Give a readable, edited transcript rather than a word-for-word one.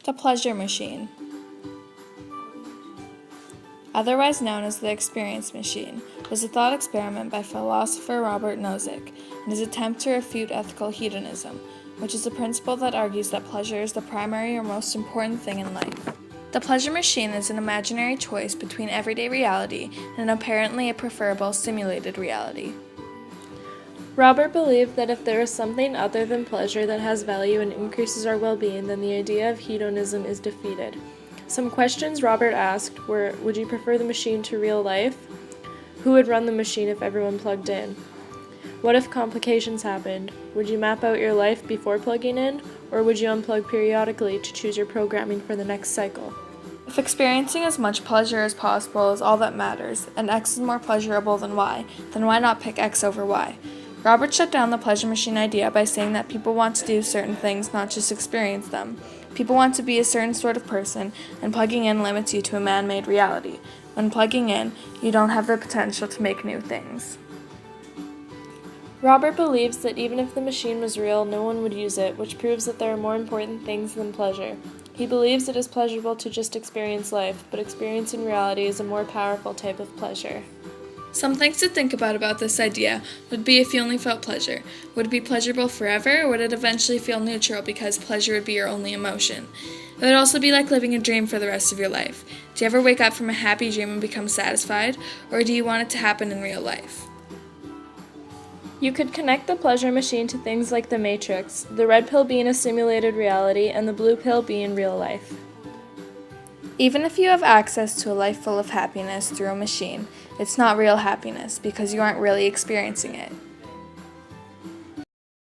The pleasure machine, otherwise known as the experience machine, was a thought experiment by philosopher Robert Nozick and his attempt to refute ethical hedonism, which is a principle that argues that pleasure is the primary or most important thing in life. The pleasure machine is an imaginary choice between everyday reality and apparently a preferable simulated reality. Robert believed that if there is something other than pleasure that has value and increases our well-being, then the idea of hedonism is defeated. Some questions Robert asked were, would you prefer the machine to real life? Who would run the machine if everyone plugged in? What if complications happened? Would you map out your life before plugging in, or would you unplug periodically to choose your programming for the next cycle? If experiencing as much pleasure as possible is all that matters, and X is more pleasurable than Y, then why not pick X over Y? Robert shut down the pleasure machine idea by saying that people want to do certain things, not just experience them. People want to be a certain sort of person, and plugging in limits you to a man-made reality. When plugging in, you don't have the potential to make new things. Robert believes that even if the machine was real, no one would use it, which proves that there are more important things than pleasure. He believes it is pleasurable to just experience life, but experiencing reality is a more powerful type of pleasure. Some things to think about this idea would be if you only felt pleasure. Would it be pleasurable forever, or would it eventually feel neutral because pleasure would be your only emotion? It would also be like living a dream for the rest of your life. Do you ever wake up from a happy dream and become satisfied, or do you want it to happen in real life? You could connect the pleasure machine to things like the Matrix, the red pill being a simulated reality and the blue pill being real life. Even if you have access to a life full of happiness through a machine, it's not real happiness because you aren't really experiencing it.